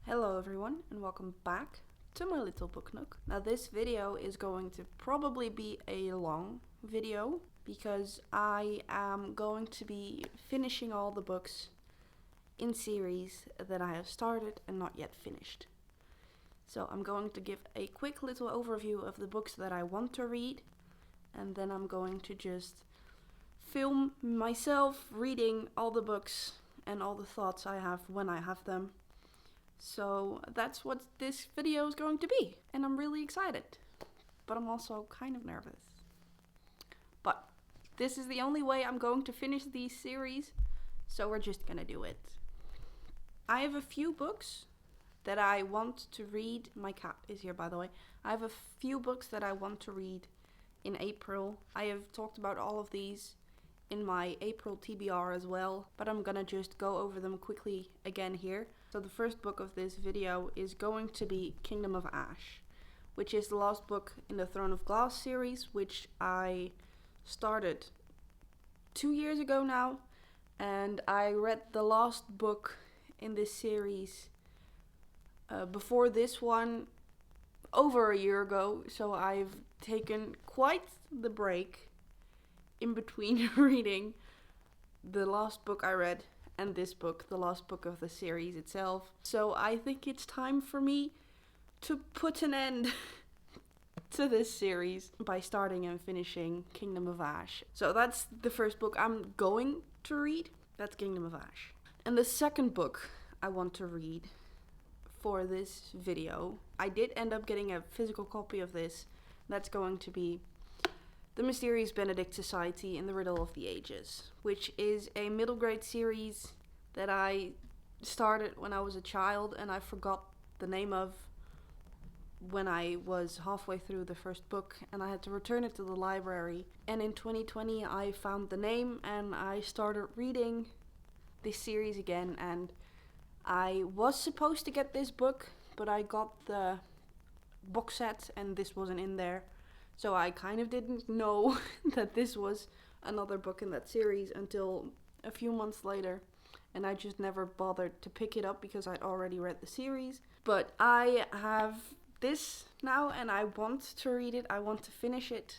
Hello everyone and welcome back to my little book nook. Now this video is going to probably be a long video because I am going to be finishing all the books in series that I have started and not yet finished. So I'm going to give a quick little overview of the books that I want to read, and then I'm going to just film myself reading all the books and all the thoughts I have when I have them. So that's what this video is going to be, and I'm really excited, but I'm also kind of nervous. But this is the only way I'm going to finish these series, so we're just gonna do it. I have a few books that I want to read. My cat is here, by the way. I have a few books that I want to read in April. I have talked about all of these in my April TBR as well, but I'm gonna just go over them quickly again here. So the first book of this video is going to be Kingdom of Ash, which is the last book in the Throne of Glass series, which I started 2 years ago now, and I read the last book in this series before this one over a year ago, so I've taken quite the break in between reading the last book I read and this book, the last book of the series itself. So I think it's time for me to put an end to this series by starting and finishing Kingdom of Ash. So that's the first book I'm going to read. That's Kingdom of Ash. And the second book I want to read for this video, I did end up getting a physical copy of this. That's going to be The Mysterious Benedict Society in the Riddle of the Ages, which is a middle grade series that I started when I was a child and I forgot the name of when I was halfway through the first book, and I had to return it to the library. And in 2020 I found the name and I started reading this series again, and I was supposed to get this book, but I got the box set and this wasn't in there. So I kind of didn't know that this was another book in that series until a few months later. And I just never bothered to pick it up because I'd already read the series. But I have this now and I want to read it. I want to finish it.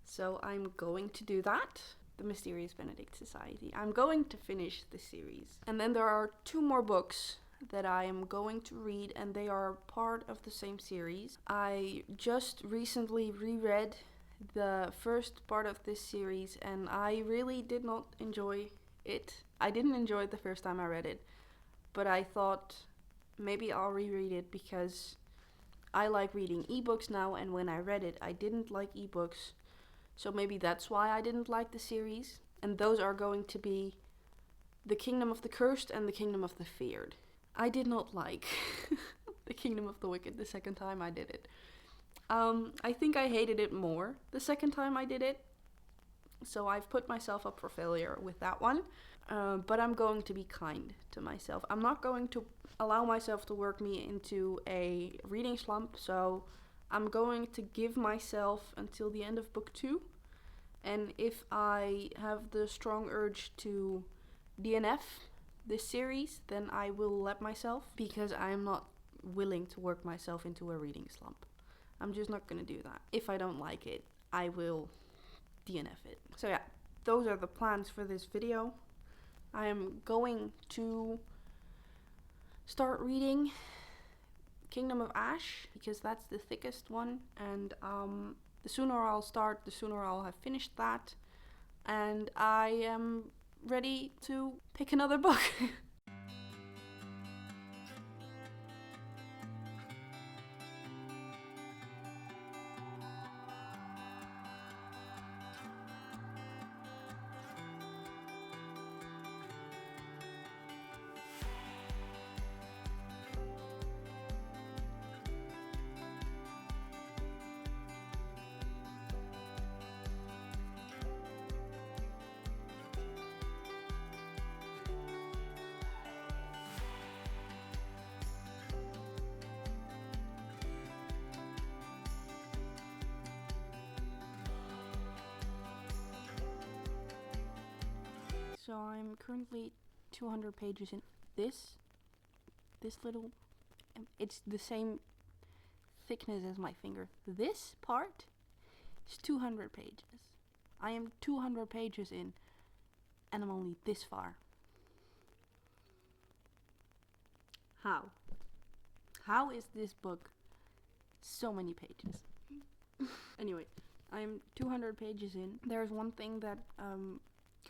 So I'm going to do that. The Mysterious Benedict Society. I'm going to finish the series. And then there are 2 more books that I am going to read, and they are part of the same series. I just recently reread the first part of this series and I really did not enjoy it. I didn't enjoy it the first time I read it, but I thought maybe I'll reread it because I like reading ebooks now, and when I read it I didn't like ebooks, so maybe that's why I didn't like the series. And those are going to be The Kingdom of the Cursed and The Kingdom of the Feared. I did not like The Kingdom of the Wicked the second time I did it. I think I hated it more the second time I did it. So I've put myself up for failure with that one. But I'm going to be kind to myself. I'm not going to allow myself to work me into a reading slump. So I'm going to give myself until the end of book 2. And if I have the strong urge to DNF this series, then I will let myself, because I am not willing to work myself into a reading slump. I'm just not gonna do that. If I don't like it, I will DNF it. So yeah, those are the plans for this video. I am going to start reading Kingdom of Ash because that's the thickest one, and the sooner I'll start, the sooner I'll have finished that, and I am ready to pick another book. So I'm currently 200 pages in. This little It's the same thickness as my finger. This part is 200 pages. I am 200 pages in, and I'm only this far. How? How is this book so many pages? Anyway, I'm 200 pages in. There's one thing that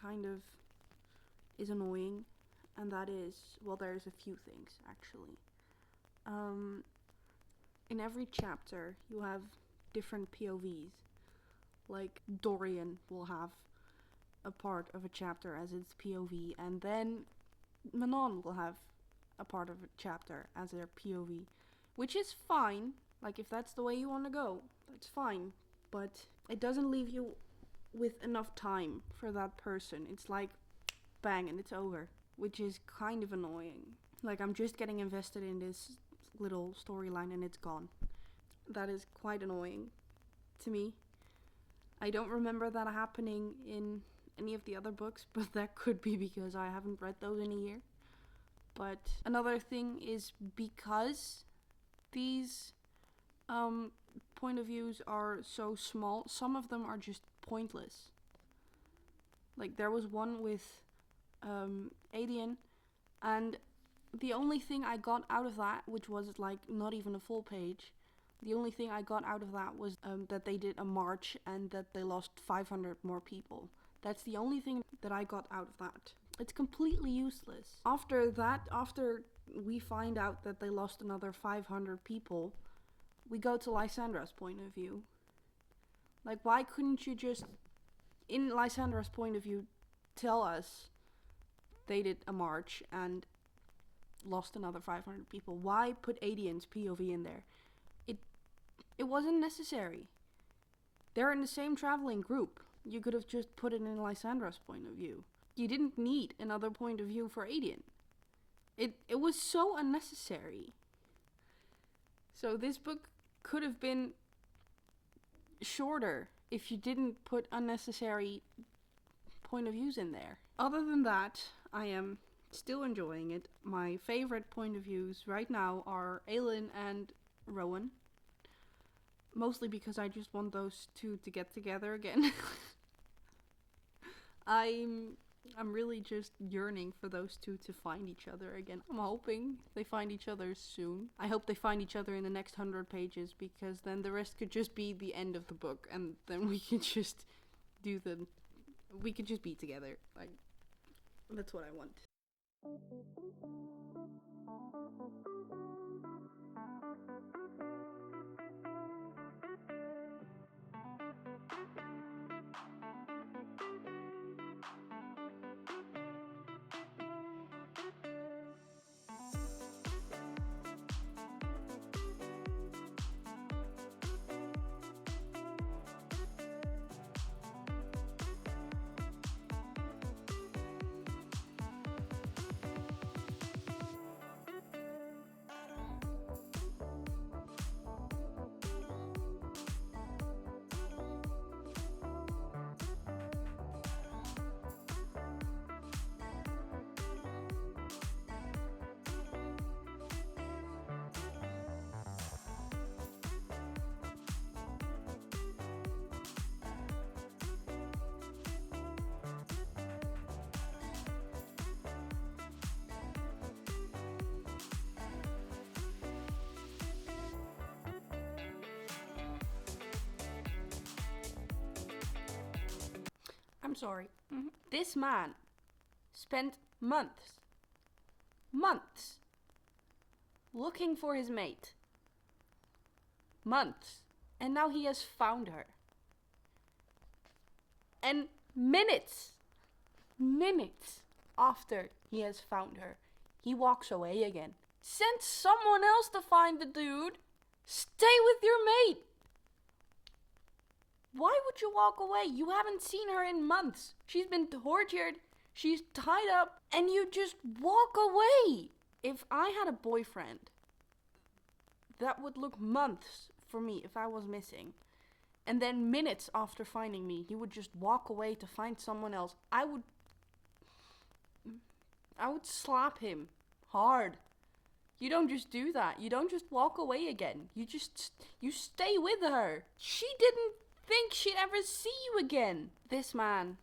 kind of is annoying, and that is, well, there's a few things actually. In every chapter you have different POVs. Like Dorian will have a part of a chapter as its POV, and then Manon will have a part of a chapter as their POV, which is fine. Like, if that's the way you want to go, that's fine. But it doesn't leave you with enough time for that person. It's like, bang, and it's over, which is kind of annoying. Like, I'm just getting invested in this little storyline and it's gone. That is quite annoying to me. I don't remember that happening in any of the other books, but that could be because I haven't read those in a year. But another thing is, because these point of views are so small, some of them are just pointless. Like, there was one with Adian, and the only thing I got out of that, which was like not even a full page, the only thing I got out of that was that they did a march and that they lost 500 more people. That's the only thing that I got out of that. It's completely useless. After that, after we find out that they lost another 500 people, we go to Lysandra's point of view. Like, why couldn't you just, in Lysandra's point of view, tell us they did a march and lost another 500 people? Why put Adian's POV in there? It wasn't necessary. They're in the same traveling group. You could have just put it in Lysandra's point of view. You didn't need another point of view for Adian. It was so unnecessary. So this book could have been shorter if you didn't put unnecessary point of views in there. Other than that, I am still enjoying it. My favorite point of views right now are Aelin and Rowan. Mostly because I just want those two to get together again. I'm really just yearning for those two to find each other again. I'm hoping they find each other soon. I hope they find each other in the next 100 pages, because then the rest could just be the end of the book, and then we could just we could just be together. Like, that's what I want. I'm sorry. This man spent months looking for his mate. Months. And now he has found her. And minutes after he has found her, he walks away again. Send someone else to find the dude. Stay with your mate. Why would you walk away? You haven't seen her in months. She's been tortured. She's tied up. And you just walk away. If I had a boyfriend, that would look months for me if I was missing. And then minutes after finding me, he would just walk away to find someone else. I would slap him hard. You don't just do that. You don't just walk away again. You stay with her. She didn't think she'd ever see you again. This man.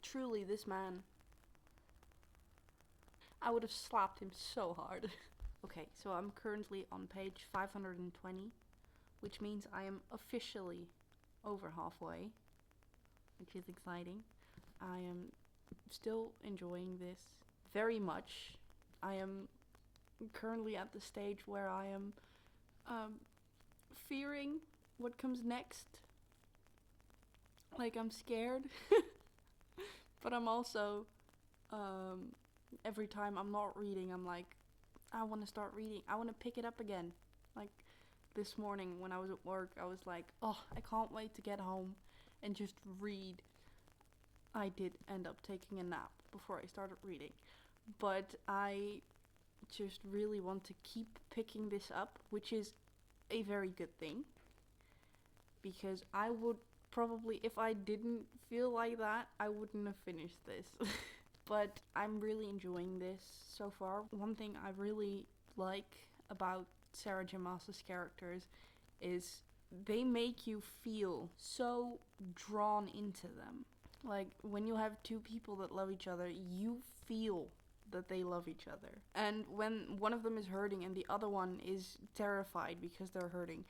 Truly, this man. I would have slapped him so hard. Okay, so I'm currently on page 520, which means I am officially over halfway, which is exciting. I am still enjoying this very much. I am currently at the stage where I am fearing what comes next. Like, I'm scared. But I'm also, every time I'm not reading, I'm like, I want to start reading. I want to pick it up again. Like, this morning when I was at work, I was like, oh, I can't wait to get home and just read. I did end up taking a nap before I started reading. But I just really want to keep picking this up, which is a very good thing. Because I would probably, if I didn't feel like that, I wouldn't have finished this. But I'm really enjoying this so far. One thing I really like about Sarah J. Maas's characters is they make you feel so drawn into them. Like, when you have two people that love each other, you feel that they love each other. And when one of them is hurting and the other one is terrified because they're hurting,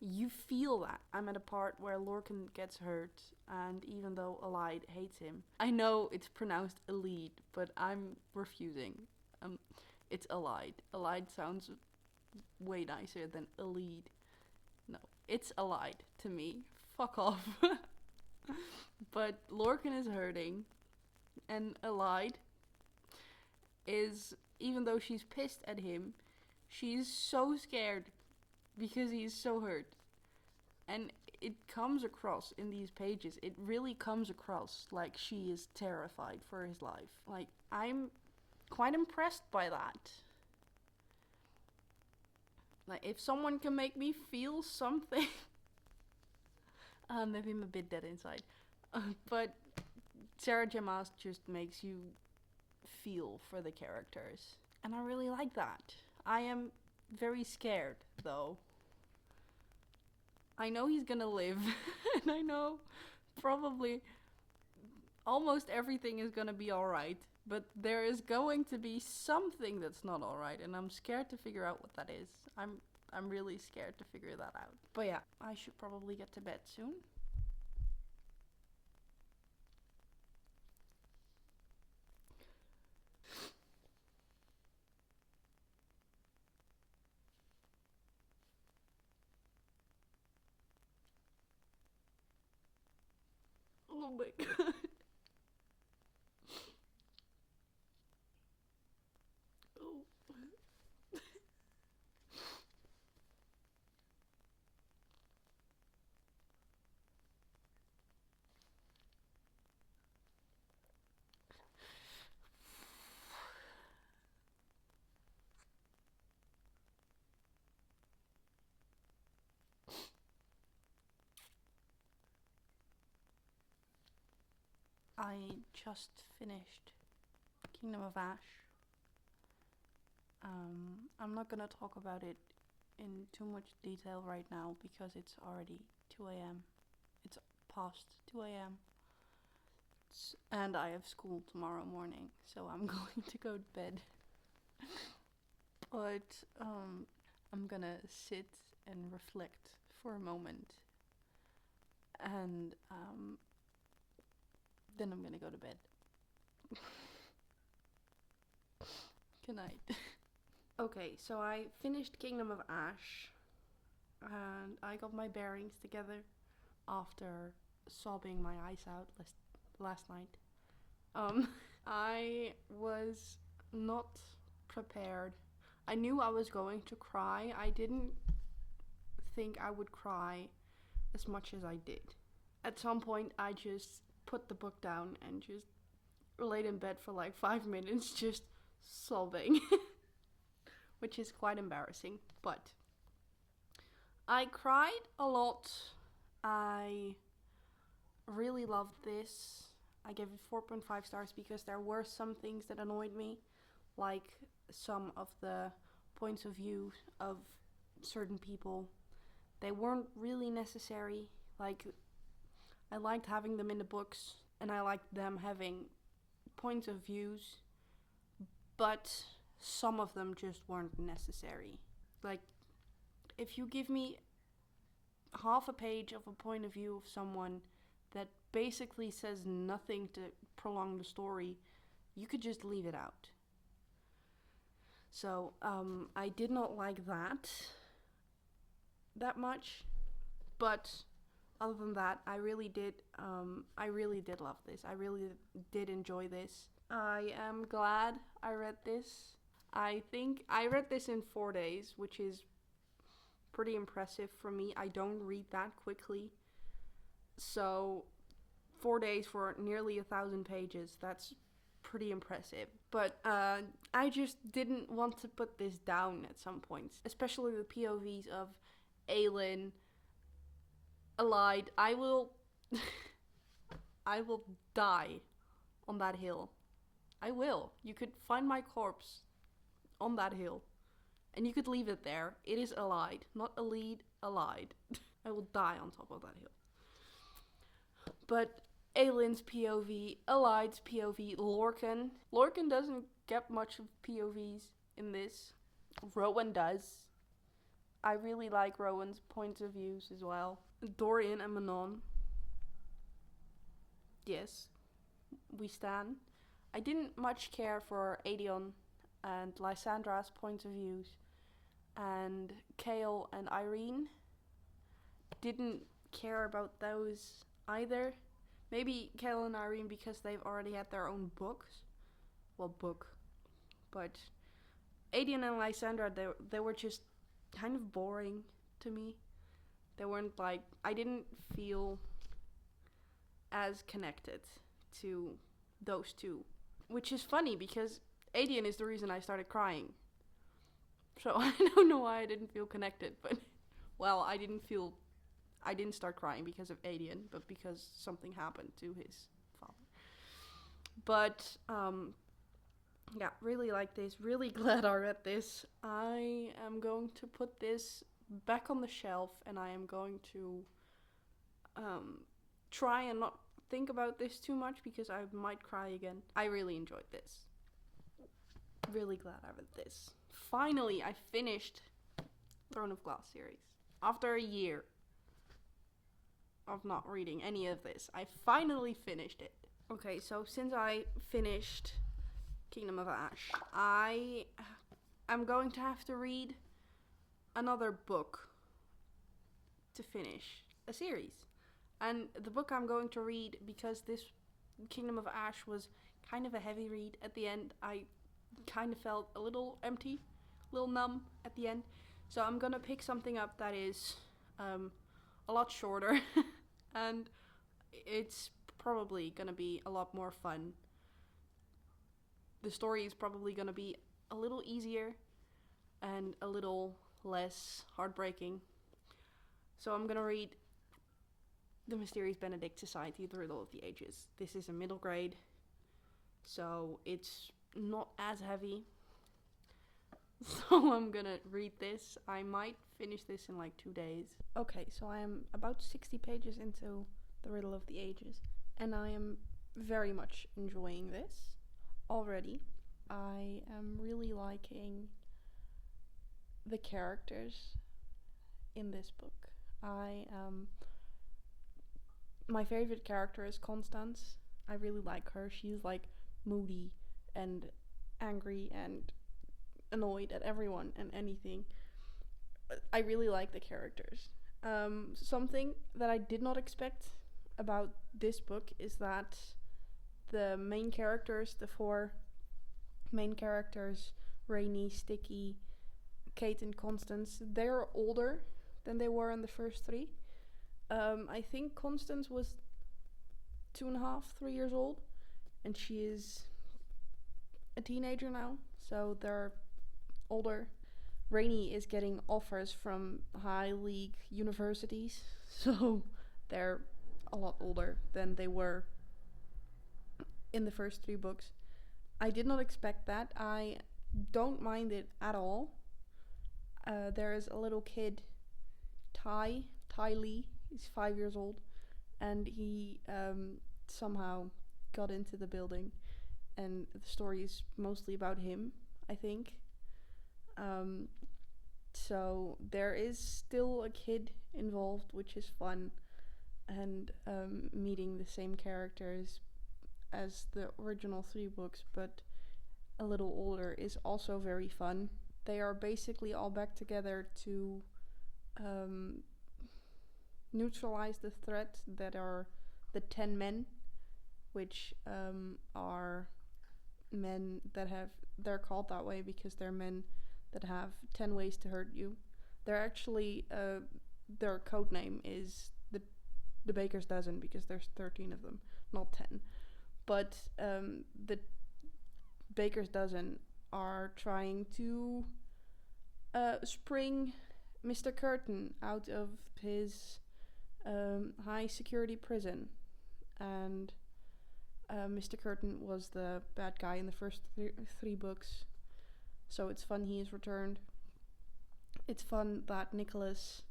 you feel that. I'm at a part where Lorcan gets hurt, and even though Alide hates him, I know it's pronounced Elide, but I'm refusing. It's Alide. Alide sounds way nicer than Elide. No, it's Alide to me. Fuck off. But Lorcan is hurting, and Alide is, even though she's pissed at him, she's so scared because he's so hurt. And it comes across in these pages. It really comes across like she is terrified for his life. Like, I'm quite impressed by that. Like, if someone can make me feel something... maybe I'm a bit dead inside. But Sarah J. Maas just makes you feel for the characters. And I really like that. I am very scared, though. I know he's gonna live, and I know probably almost everything is gonna be alright, but there is going to be something that's not alright, and I'm scared to figure out what that is. I'm really scared to figure that out. But yeah, I should probably get to bed soon. Oh my god. Oh. I just finished Kingdom of Ash. I'm not gonna talk about it in too much detail right now because it's already 2 a.m. It's past 2 a.m. And I have school tomorrow morning, so I'm going to go to bed. But I'm gonna sit and reflect for a moment, and then I'm gonna go to bed. Good night. Okay, so I finished Kingdom of Ash, and I got my bearings together after sobbing my eyes out last night. I was not prepared. I knew I was going to cry. I didn't think I would cry as much as I did. At some point, I just put the book down and just laid in bed for like 5 minutes just sobbing. Which is quite embarrassing, but I cried a lot. I really loved this. I gave it 4.5 stars because there were some things that annoyed me. like some of the points of view of certain people. They weren't really necessary. Like, I liked having them in the books, and I liked them having points of views, but some of them just weren't necessary. Like, if you give me half a page of a point of view of someone that basically says nothing to prolong the story, you could just leave it out. So, I did not like that much, but other than that, I really did love this. I really did enjoy this. I am glad I read this. I think I read this in 4 days, which is pretty impressive for me. I don't read that quickly. So 4 days for nearly 1,000 pages, that's pretty impressive. But I just didn't want to put this down at some points, especially the POVs of Aelin, Allied. I will die on that hill. I will. You could find my corpse on that hill, and you could leave it there. It is Allied, not Allied, Allied. I will die on top of that hill. But Aelin's POV, Allied's POV, Lorcan. Lorcan doesn't get much of POVs in this. Rowan does. I really like Rowan's points of views as well. Dorian and Manon. Yes, we stan. I didn't much care for Aedion and Lysandra's points of views. And Kale and Irene. Didn't care about those either. Maybe Kale and Irene because they've already had their own books. Well, book. But Aedion and Lysandra, they were just kind of boring to me. They weren't like, I didn't feel as connected to those two. Which is funny because Aedion is the reason I started crying. So I don't know why I didn't feel connected, but well, I didn't start crying because of Aedion, but because something happened to his father. But yeah, really like this. Really glad I read this. I am going to put this back on the shelf, and I am going to try and not think about this too much because I might cry again. I really enjoyed this. Really glad I read this. Finally, I finished Throne of Glass series. After a year of not reading any of this, I finally finished it. Okay, so since I finished Kingdom of Ash, I am going to have to read another book to finish a series. And the book I'm going to read, because this Kingdom of Ash was kind of a heavy read at the end, I kind of felt a little empty, a little numb at the end. So I'm gonna pick something up that is a lot shorter and it's probably gonna be a lot more fun. The story is probably gonna be a little easier and a little less heartbreaking. So I'm gonna read The Mysterious Benedict Society, The Riddle of the Ages. This is a middle grade, so it's not as heavy. So I'm gonna read this. I might finish this in like 2 days. Okay, so I am about 60 pages into The Riddle of the Ages, and I am very much enjoying this already. I am really liking the characters in this book. My favorite character is Constance. I really like her. She's like moody and angry and annoyed at everyone and anything. I really like the characters. Something that I did not expect about this book is that the main characters, the 4 main characters, Rainy, Sticky, Kate and Constance, they're older than they were in the first 3. I think Constance was 2.5, 3 years old, and she is a teenager now, so they're older. Rainy is getting offers from high league universities, so they're a lot older than they were in the first 3 books. I did not expect that. I don't mind it at all. There is a little kid, Ty Lee. He's 5 years old, and he somehow got into the building, and the story is mostly about him, I think. So there is still a kid involved, which is fun, and meeting the same characters as the original 3 books, but a little older, is also very fun. They are basically all back together to neutralize the threat that are the 10 men, which are men that have, they're called that way because they're men that have 10 ways to hurt you. They're actually, their code name is the Baker's Dozen because there's 13 of them, not 10. But the Baker's Dozen are trying to spring Mr. Curtin out of his high security prison. And Mr. Curtin was the bad guy in the first 3 books. So it's fun he is returned. It's fun that Nicholas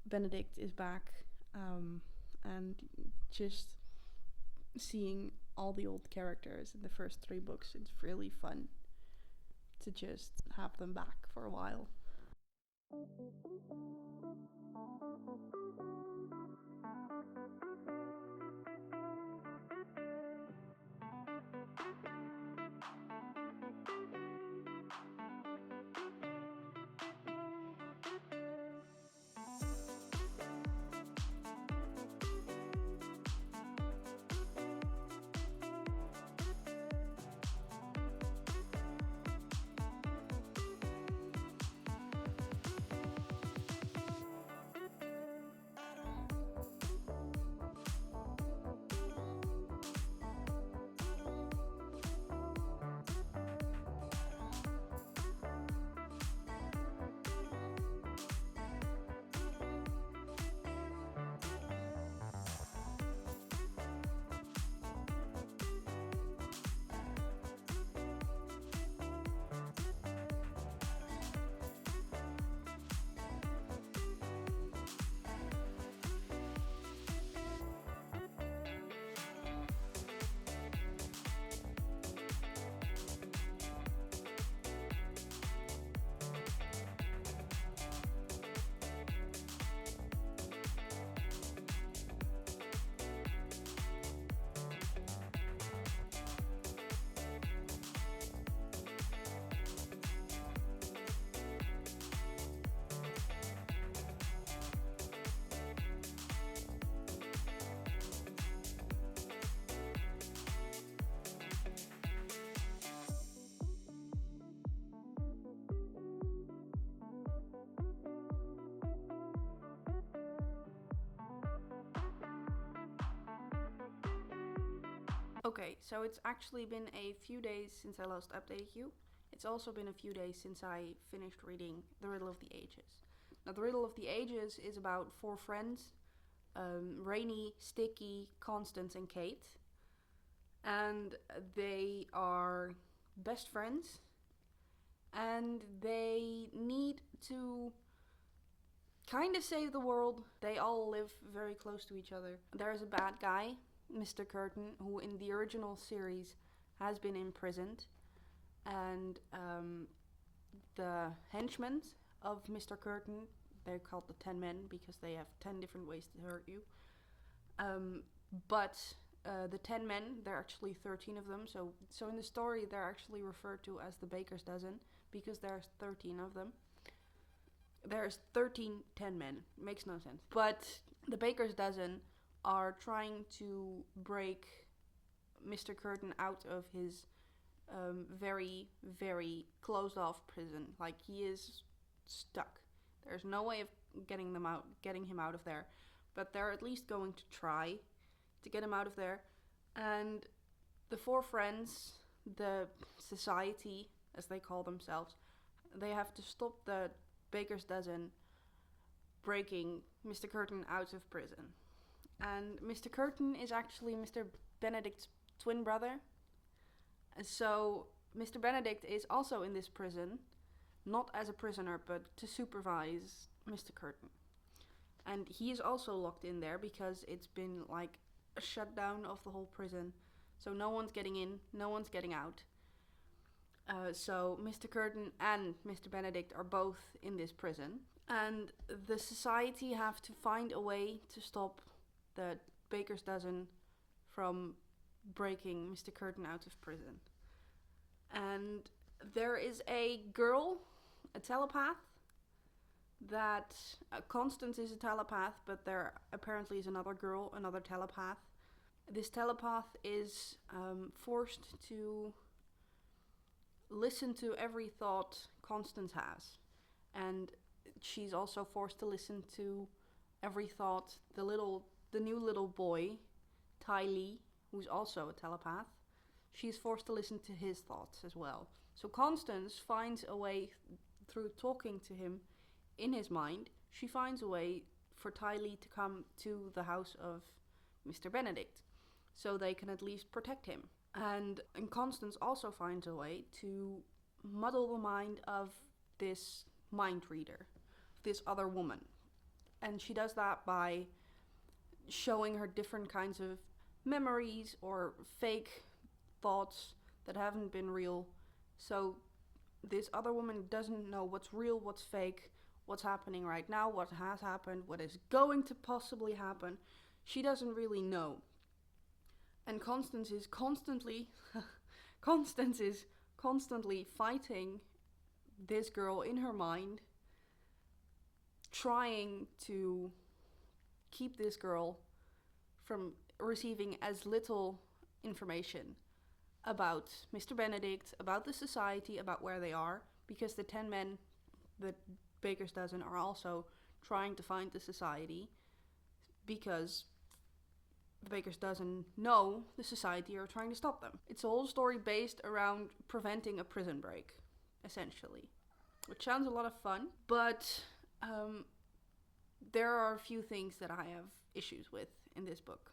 Benedict is back. And just seeing all the old characters in the first 3 books, it's really fun to just have them back for a while. Okay, so it's actually been a few days since I last updated you. It's also been a few days since I finished reading The Riddle of the Ages. Now, The Riddle of the Ages is about 4 friends, Rainy, Sticky, Constance, and Kate. And they are best friends, and they need to kind of save the world. They all live very close to each other. There's a bad guy, Mr. Curtin, who in the original series has been imprisoned, and the henchmen of Mr. Curtin, they're called the 10 men because they have 10 different ways to hurt you. But the 10 men, there are actually 13 of them, so in the story they're actually referred to as the Baker's Dozen because there's 13 of them. There's 13 10 men, makes no sense. But the Baker's Dozen are trying to break Mr. Curtin out of his very, very closed off prison. Like, he is stuck. There's no way of getting him out of there. But they're at least going to try to get him out of there. And the 4 friends, the society, as they call themselves, they have to stop the Baker's Dozen breaking Mr. Curtin out of prison. And Mr. Curtin is actually Mr. Benedict's twin brother. So Mr. Benedict is also in this prison, not as a prisoner, but to supervise Mr. Curtin. And he is also locked in there because it's been like a shutdown of the whole prison. So no one's getting in, no one's getting out. So Mr. Curtin and Mr. Benedict are both in this prison. And the society have to find a way to stop the baker's dozen from breaking Mr. Curtin out of prison. And there is a girl, a telepath, that Constance is a telepath, but there apparently is another girl, another telepath. This telepath is forced to listen to every thought Constance has. And she's also forced to listen to every thought the new little boy, Ty Lee, who's also a telepath. She's forced to listen to his thoughts as well. So Constance finds a way through talking to him in his mind. She finds a way for Ty Lee to come to the house of Mr. Benedict so they can at least protect him. And Constance also finds a way to muddle the mind of this mind reader, this other woman. And she does that by showing her different kinds of memories or fake thoughts that haven't been real. So this other woman doesn't know what's real, what's fake, what's happening right now, what has happened, what is going to possibly happen. She doesn't really know. And Constance is constantly fighting this girl in her mind, trying to keep this girl from receiving as little information about Mr. Benedict, about the society, about where they are, because the 10 men, the baker's dozen, are also trying to find the society, because the baker's dozen know the society are trying to stop them. It's a whole story based around preventing a prison break, essentially, which sounds a lot of fun, but there are a few things that I have issues with in this book.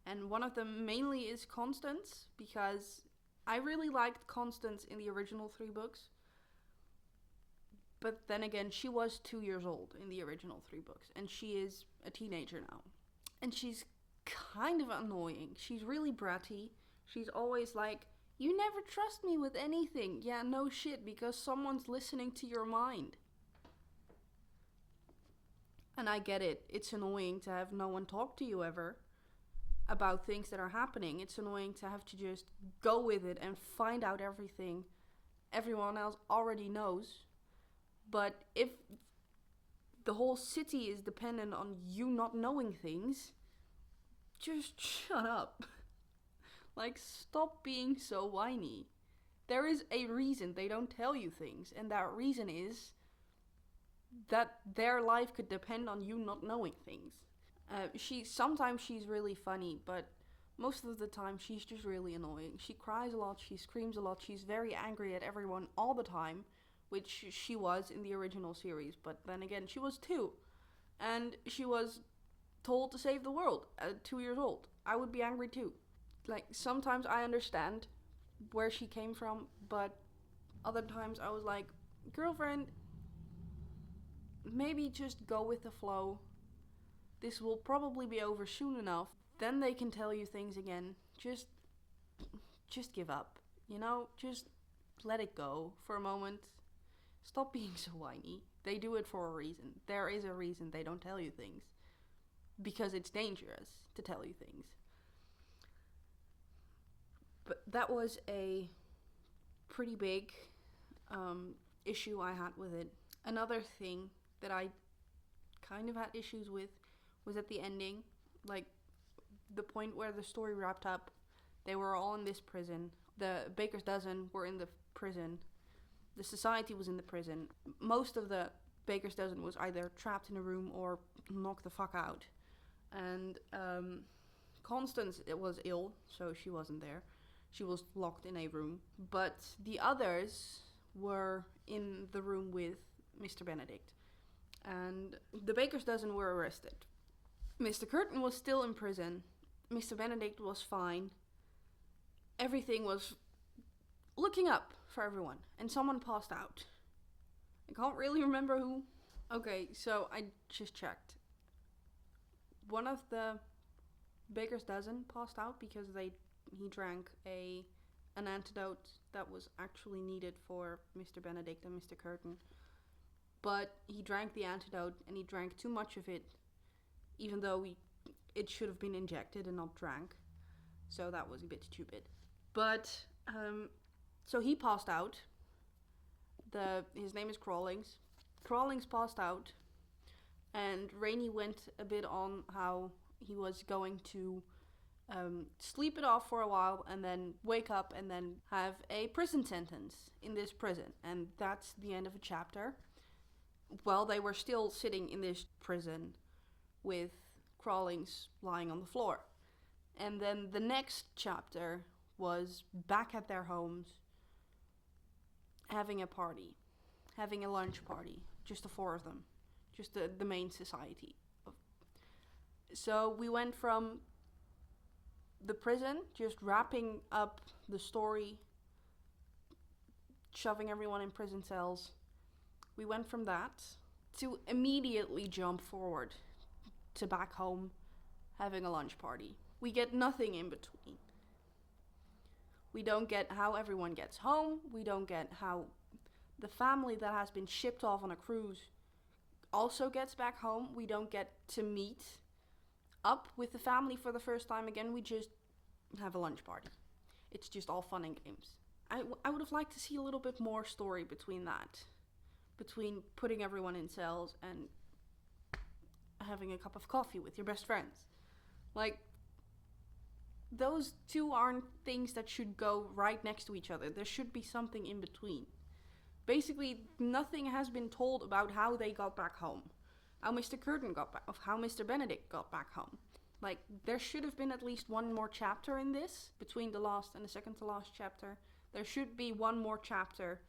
And one of them mainly is Constance, because I really liked Constance in the original 3 books. But then again, she was 2 years old in the original 3 books, and she is a teenager now. And she's kind of annoying. She's really bratty. She's always like, you never trust me with anything. Yeah, no shit, because someone's listening to your mind. And I get it. It's annoying to have no one talk to you ever about things that are happening. It's annoying to have to just go with it and find out everything everyone else already knows. But if the whole city is dependent on you not knowing things, just shut up. Like, stop being so whiny. There is a reason they don't tell you things, and that reason is that their life could depend on you not knowing things. Sometimes she's really funny, but most of the time she's just really annoying. She cries a lot, she screams a lot, she's very angry at everyone all the time, which she was in the original series, but then again, she was 2, and she was told to save the world at 2 years old. I would be angry too. Like, sometimes I understand where she came from, but other times I was like, girlfriend, maybe just go with the flow. This will probably be over soon enough. Then they can tell you things again. Just give up. You know, just let it go for a moment. Stop being so whiny. They do it for a reason. There is a reason they don't tell you things. Because it's dangerous to tell you things. But that was a pretty big issue I had with it. Another thing that I kind of had issues with was at the ending. Like, the point where the story wrapped up, they were all in this prison. The baker's dozen were in the prison. The society was in the prison. Most of the baker's dozen was either trapped in a room or knocked the fuck out. And Constance was ill, so she wasn't there. She was locked in a room. But the others were in the room with Mr. Benedict. And the baker's dozen were arrested. Mr. Curtin was still in prison. Mr. Benedict was fine. Everything was looking up for everyone, and someone passed out. I can't really remember who. Okay, so I just checked. One of the baker's dozen passed out because he drank an antidote that was actually needed for Mr. Benedict and Mr. Curtin. But he drank the antidote and he drank too much of it, even though it should have been injected and not drank. So that was a bit stupid. But, so he passed out. His name is Crawlings. Crawlings passed out. And Rainey went a bit on how he was going to sleep it off for a while and then wake up and then have a prison sentence in this prison. And that's the end of a chapter. Well, they were still sitting in this prison with Crawlings lying on the floor. And then the next chapter was back at their homes, having a party, having a lunch party, just the four of them, just the main society. So we went from the prison, just wrapping up the story, shoving everyone in prison cells. We went from that to immediately jump forward to back home, having a lunch party. We get nothing in between. We don't get how everyone gets home. We don't get how the family that has been shipped off on a cruise also gets back home. We don't get to meet up with the family for the first time again. We just have a lunch party. It's just all fun and games. I would have liked to see a little bit more story between that. Between putting everyone in cells and having a cup of coffee with your best friends. Like, those two aren't things that should go right next to each other. There should be something in between. Basically, nothing has been told about how they got back home. How Mr. Curtin got back, of how Mr. Benedict got back home. Like, there should have been at least one more chapter in this, between the last and the second to last chapter. There should be one more chapter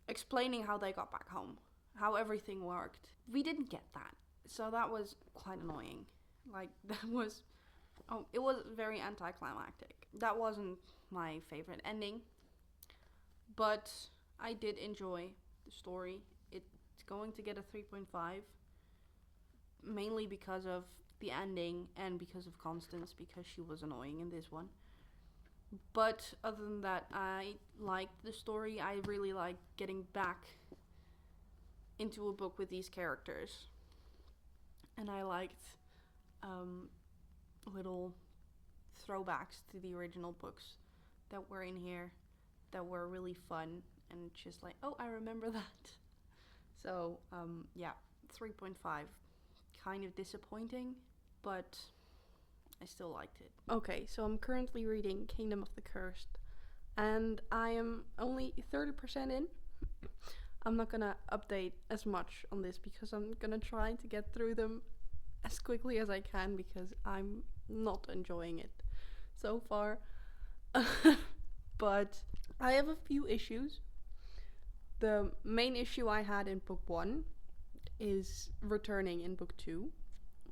explaining how they got back home, how everything worked. We didn't get that, so that was quite annoying. Like, it was very anticlimactic. That wasn't my favorite ending, but I did enjoy the story. It's going to get a 3.5, mainly because of the ending and because of Constance, because she was annoying in this one. But other than that, I liked the story. I really liked getting back into a book with these characters. And I liked little throwbacks to the original books that were in here that were really fun and just like, oh, I remember that. So, yeah, 3.5. Kind of disappointing, but I still liked it. Okay, so I'm currently reading Kingdom of the Cursed, and I am only 30% in. I'm not gonna update as much on this because I'm gonna try to get through them as quickly as I can because I'm not enjoying it so far. But I have a few issues. The main issue I had in book 1 is returning in book 2.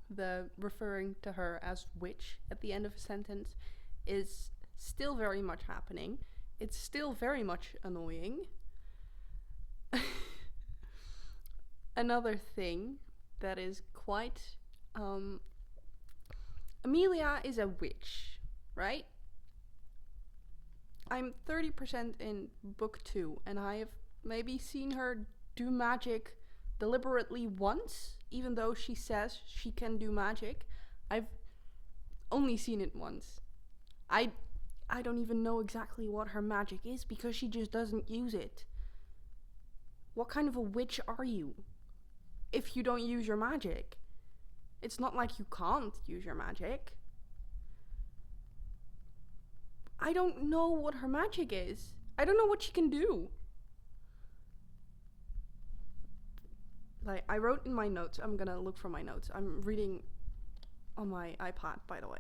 The referring to her as witch at the end of a sentence is still very much happening. It's still very much annoying. Another thing that is quite Amelia is a witch, right? I'm 30% in book 2 and I have maybe seen her do magic deliberately once, even though she says she can do magic. I've only seen it once. I don't even know exactly what her magic is because she just doesn't use it. What kind of a witch are you if you don't use your magic? It's not like you can't use your magic. I don't know what her magic is. I don't know what she can do. Like, I wrote in my notes, I'm gonna look for my notes. I'm reading on my iPad, by the way.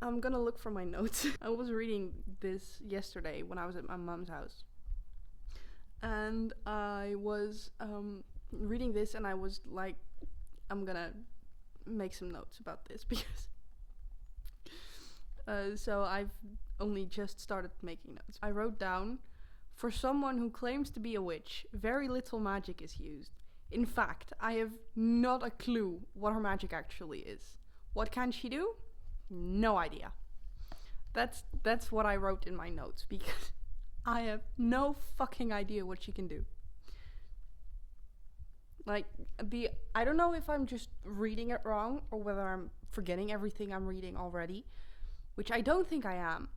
I'm gonna look for my notes. I was reading this yesterday when I was at my mom's house. And I was reading this and I was like, I'm gonna make some notes about this because so I've only just started making notes. I wrote down, for someone who claims to be a witch, very little magic is used. In fact, I have not a clue what her magic actually is. What can she do? No idea. That's what I wrote in my notes, because I have no fucking idea what she can do. Like, I don't know if I'm just reading it wrong or whether I'm forgetting everything I'm reading already, which I don't think I am,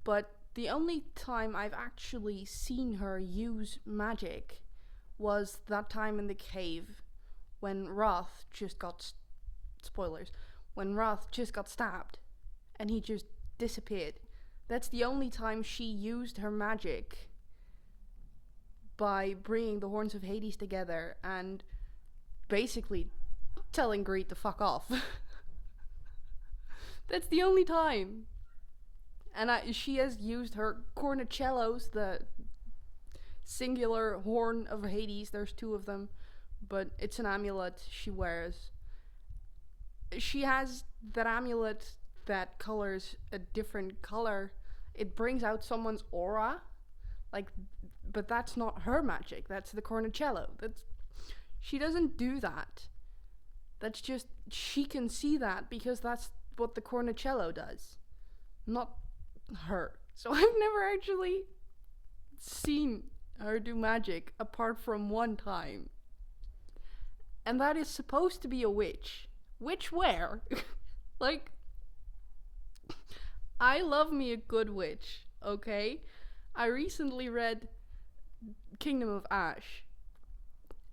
but the only time I've actually seen her use magic was that time in the cave when Roth just got, spoilers, when Roth just got stabbed and he just disappeared. That's the only time she used her magic, by bringing the horns of Hades together and basically telling Greed to fuck off. That's the only time. And she has used her cornicellos, the singular horn of Hades. There's 2 of them, but it's an amulet she wears. She has that amulet that colors a different color. It brings out someone's aura, like, but that's not her magic. That's the cornicello. She doesn't do that. That's just, she can see that because that's what the cornicello does, not her. So I've never actually seen her do magic apart from one time. And that is supposed to be a witch. Witch where? Like, I love me a good witch, okay? I recently read Kingdom of Ash,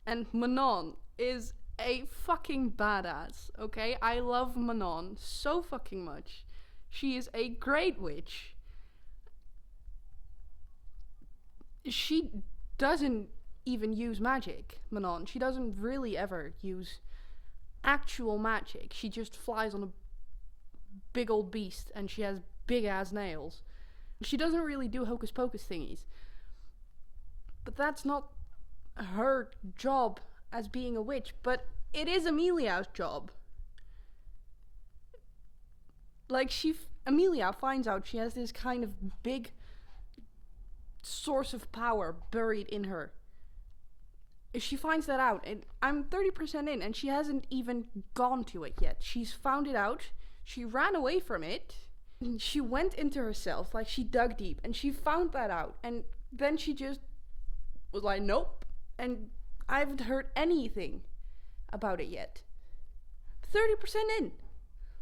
and Manon is a fucking badass, okay? I love Manon so fucking much. She is a great witch. She doesn't even use magic, Manon. She doesn't really ever use actual magic. She just flies on a big old beast and she has big ass nails. She doesn't really do hocus pocus thingies. But that's not her job as being a witch, but it is Amelia's job. Like, Amelia finds out she has this kind of big source of power buried in her. She finds that out, and I'm 30% in, and she hasn't even gone to it yet. She's found it out, she ran away from it, she went into herself, like she dug deep, and she found that out, and then she just was like, nope, and I haven't heard anything about it yet. 30% in.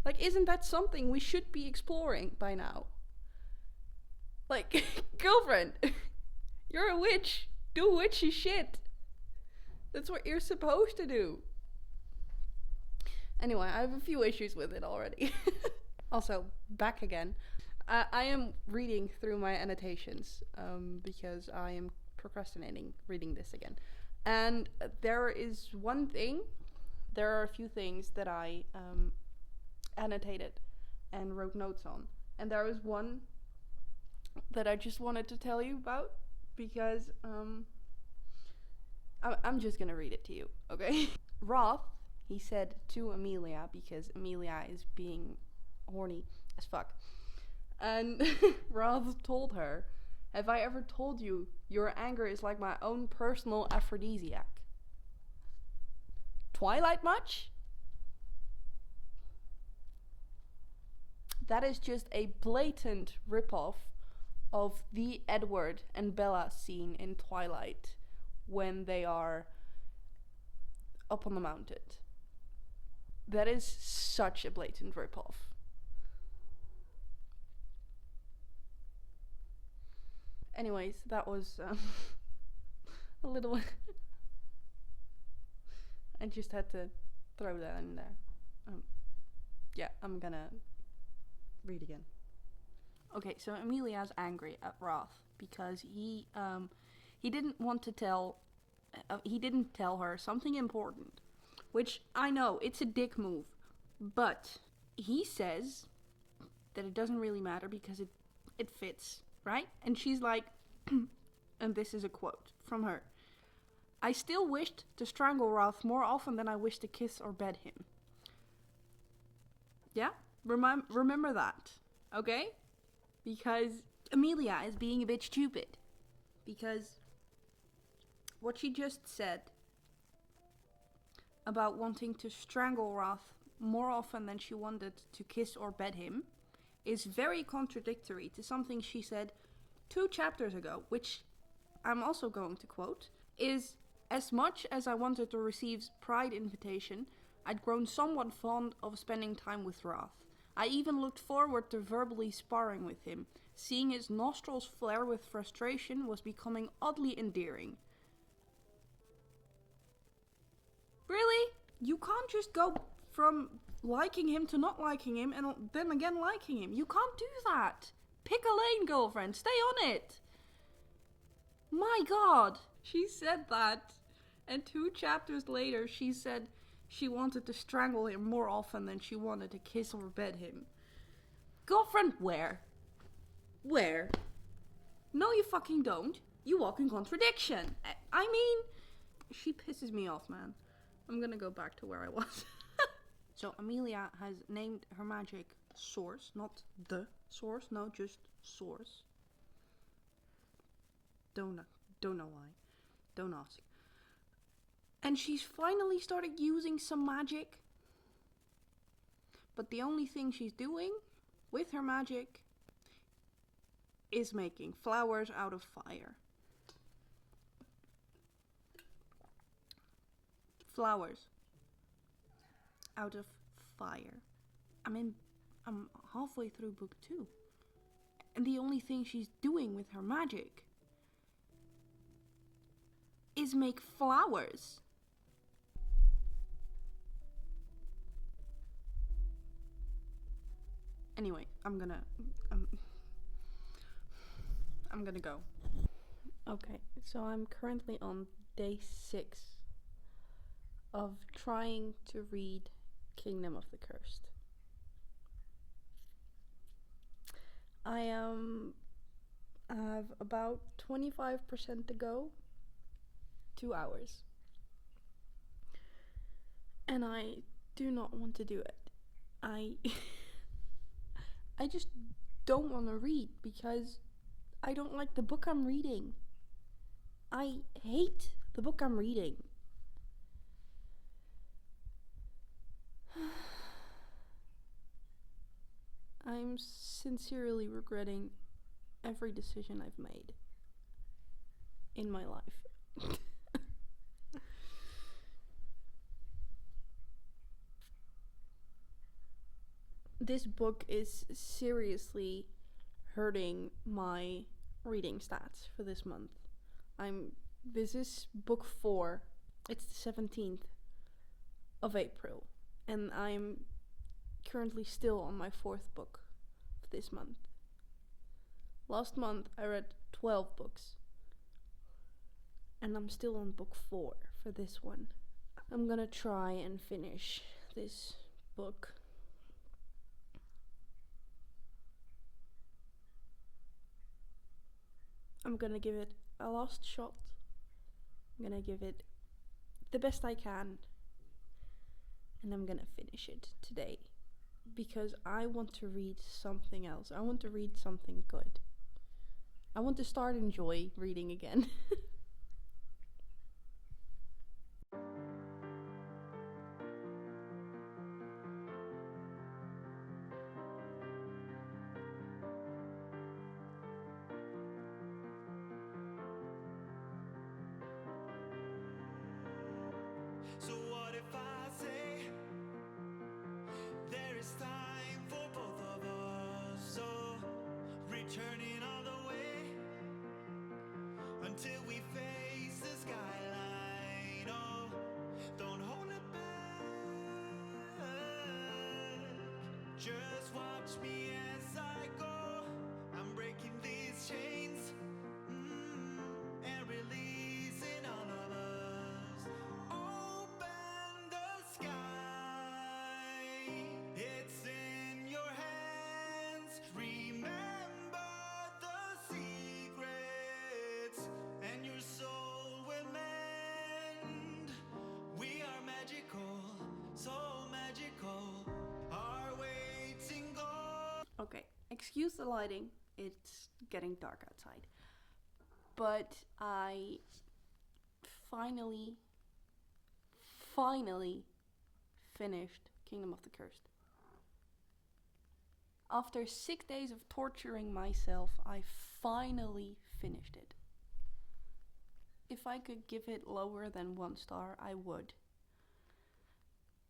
Like, isn't that something we should be exploring by now? Like, girlfriend, you're a witch. Do witchy shit. That's what you're supposed to do. Anyway, I have a few issues with it already. Also, back again. I am reading through my annotations because I am procrastinating reading this again. And there is one thing, there are a few things that I annotated and wrote notes on. And there was one that I just wanted to tell you about because I'm just gonna read it to you, okay? Roth, he said to Amelia, because Amelia is being horny as fuck. And Roth told her, have I ever told you your anger is like my own personal aphrodisiac? Twilight much? That is just a blatant ripoff of the Edward and Bella scene in Twilight when they are up on the mountain. That is such a blatant ripoff. Anyways, that was a little... I just had to throw that in there. Yeah, I'm gonna read again. Okay, so Amelia's angry at Roth because he didn't want to tell... he didn't tell her something important. Which, I know, it's a dick move. But he says that it doesn't really matter because it fits, right? And she's like, and this is a quote from her, I still wished to strangle Roth more often than I wished to kiss or bed him. Yeah? Remember that. Okay? Because Amelia is being a bit stupid. Because what she just said about wanting to strangle Roth more often than she wanted to kiss or bed him is very contradictory to something she said 2 chapters ago, which I'm also going to quote, is as much as I wanted to receive Pride invitation, I'd grown somewhat fond of spending time with Roth. I even looked forward to verbally sparring with him. Seeing his nostrils flare with frustration was becoming oddly endearing. Really? You can't just go from liking him to not liking him and then again liking him. You can't do that. Pick a lane, girlfriend. Stay on it. My god. She said that. And 2 chapters later, she said she wanted to strangle him more often than she wanted to kiss or bed him. Girlfriend, where? Where? No, you fucking don't. You walk in contradiction. I mean, she pisses me off, man. I'm gonna go back to where I was. So Amelia has named her magic Source, not the Source, no, just Source. Don't know why. Don't ask. And she's finally started using some magic. But the only thing she's doing with her magic is making flowers out of fire. Flowers out of fire. I'm halfway through book 2. And the only thing she's doing with her magic is make flowers. Anyway, I'm gonna go. Okay, so I'm currently on day 6 of trying to read Kingdom of the Cursed. I have about 25% to go. 2 hours. And I do not want to do it. I just don't want to read because I don't like the book I'm reading. I hate the book I'm reading. I'm sincerely regretting every decision I've made in my life. This book is seriously hurting my reading stats for this month. This is book 4. It's the 17th of April. And I'm currently still on my 4th book for this month. Last month I read 12 books. And I'm still on book 4 for this one. I'm gonna try and finish this book. I'm gonna give it a last shot. I'm gonna give it the best I can. And I'm gonna finish it today. Because I want to read something else. I want to read something good. I want to start enjoy reading again. So what if I say there is time for both of us? So returning all the way until we face the skyline. Oh, don't hold it back. Just watch me as I go. I'm breaking these chains. And releasing all of us. Open the sky. It's in your hands. Remember the secrets, and your soul will mend. We are magical, so magical. Our waiting goal. Okay, excuse the lighting, it's getting dark outside. But I finally finished Kingdom of the Cursed. After 6 days of torturing myself, I finally finished it. If I could give it lower than 1 star, I would.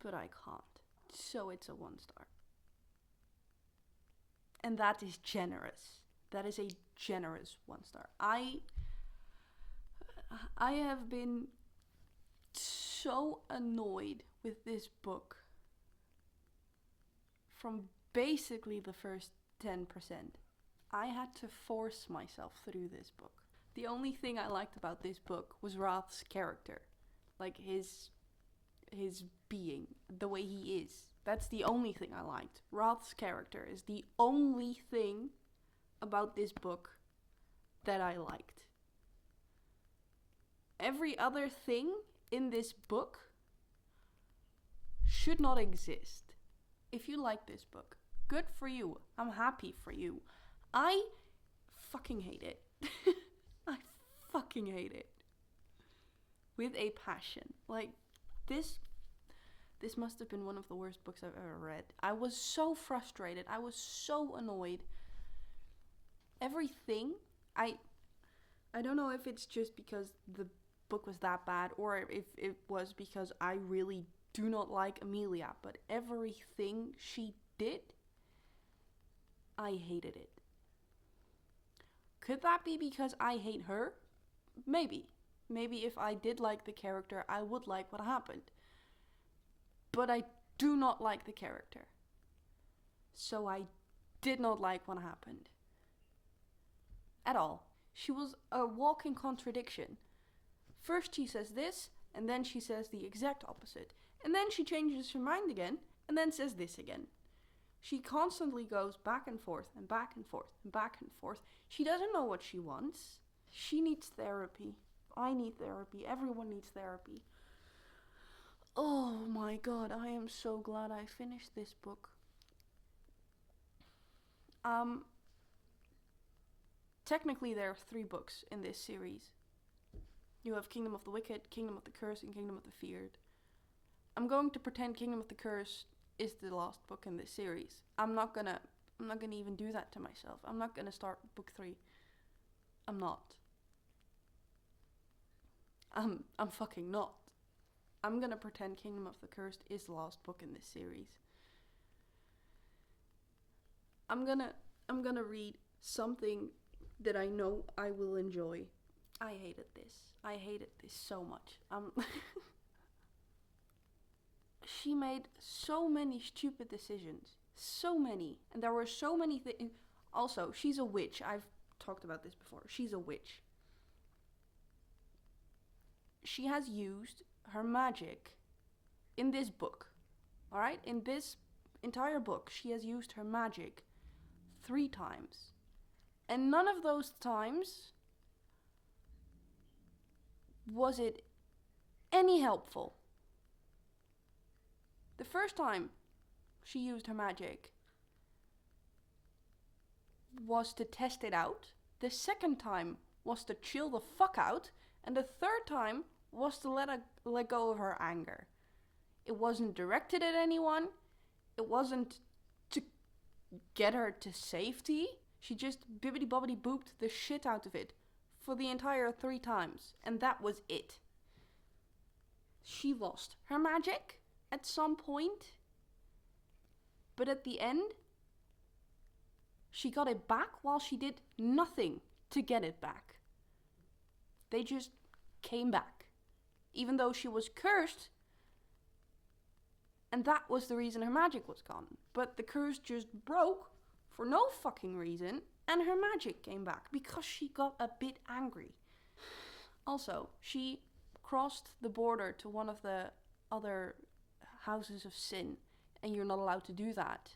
But I can't. So it's a 1 star. And that is generous. That is a generous 1 star. I have been so annoyed with this book from basically the first 10%. I had to force myself through this book. The only thing I liked about this book was Roth's character. Like his being, the way he is. That's the only thing I liked. Roth's character is the only thing about this book that I liked. Every other thing in this book should not exist. If you like this book, good for you. I'm happy for you. I fucking hate it. I fucking hate it. With a passion. Like, this must have been one of the worst books I've ever read. I was so frustrated. I was so annoyed. Everything, I don't know if it's just because the book was that bad or if it was because I really do not like Amelia, but everything she did, I hated it. Could that be because I hate her? Maybe. Maybe if I did like the character, I would like what happened. But I do not like the character. So I did not like what happened. At all. She was a walking contradiction. First she says this, and then she says the exact opposite. And then she changes her mind again, and then says this again. She constantly goes back and forth, and back and forth, and back and forth. She doesn't know what she wants. She needs therapy. I need therapy. Everyone needs therapy. Oh my god, I am so glad I finished this book. Technically there are 3 books in this series. You have Kingdom of the Wicked, Kingdom of the Curse, and Kingdom of the Feared. I'm going to pretend Kingdom of the Curse is the last book in this series. I'm not gonna even do that to myself. I'm not gonna start book 3. I'm not. I'm fucking not. I'm gonna pretend Kingdom of the Cursed is the last book in this series. I'm gonna read something that I know I will enjoy. I hated this. I hated this so much. She made so many stupid decisions. So many. And there were so many things. Also, she's a witch. I've talked about this before. She's a witch. She has used her magic in this book. Alright? In this entire book, she has used her magic 3 times. And none of those times was it any helpful. The first time she used her magic was to test it out. The second time was to chill the fuck out. And the third time was to let go of her anger. It wasn't directed at anyone. It wasn't to get her to safety. She just bibbidi bobbidi booped the shit out of it for the entire 3 times. And that was it. She lost her magic at some point. But at the end, she got it back while she did nothing to get it back. They just came back. Even though she was cursed. And that was the reason her magic was gone. But the curse just broke for no fucking reason. And her magic came back because she got a bit angry. Also, she crossed the border to one of the other houses of sin. And you're not allowed to do that.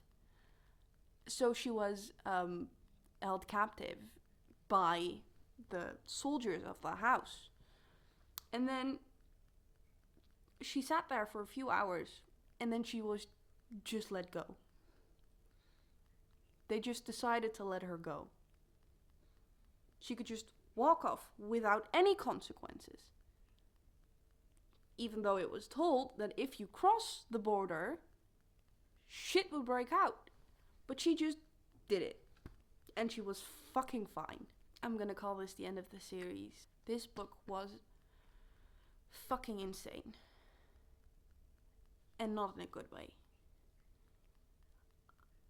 So she was held captive by the soldiers of the house. And then she sat there for a few hours. And then she was just let go. They just decided to let her go. She could just walk off without any consequences. Even though it was told that if you cross the border, shit would break out. But she just did it. And she was fucking fine. I'm gonna call this the end of the series. This book was fucking insane. And not in a good way.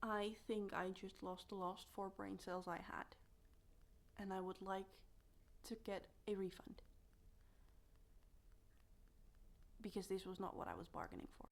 I think I just lost the last 4 brain cells I had. And I would like to get a refund. Because this was not what I was bargaining for.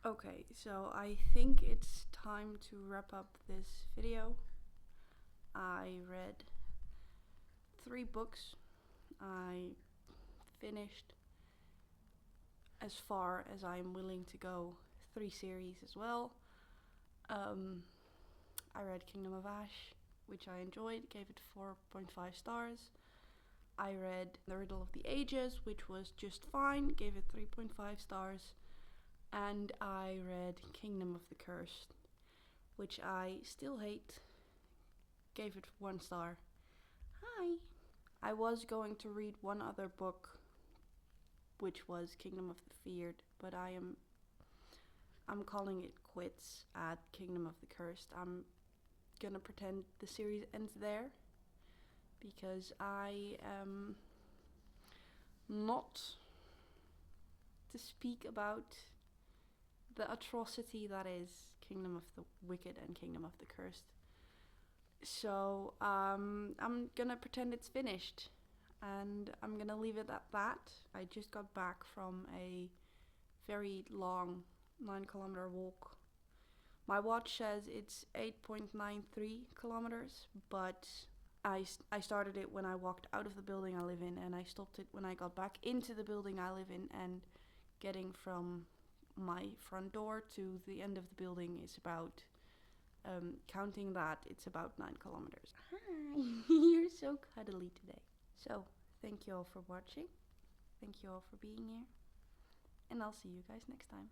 Okay, so I think it's time to wrap up this video. I read 3 books. I finished, as far as I'm willing to go, 3 series as well. I read Kingdom of Ash, which I enjoyed, gave it 4.5 stars. I read The Riddle of the Ages, which was just fine, gave it 3.5 stars. And I read Kingdom of the Cursed, which I still hate, gave it 1 star. Hi! I was going to read one other book, which was Kingdom of the Feared, but I'm calling it quits at Kingdom of the Cursed. I'm gonna pretend the series ends there, because I am not to speak about the atrocity that is Kingdom of the Wicked and Kingdom of the Cursed. So I'm gonna pretend it's finished, and I'm gonna leave it at that. I just got back from a very long 9-kilometer walk. My watch says it's 8.93 kilometers, but I started it when I walked out of the building I live in, and I stopped it when I got back into the building I live in, and getting from my front door to the end of the building is about, counting that, it's about 9 kilometers. Hi, you're so cuddly today. So, thank you all for watching. Thank you all for being here. and I'll see you guys next time.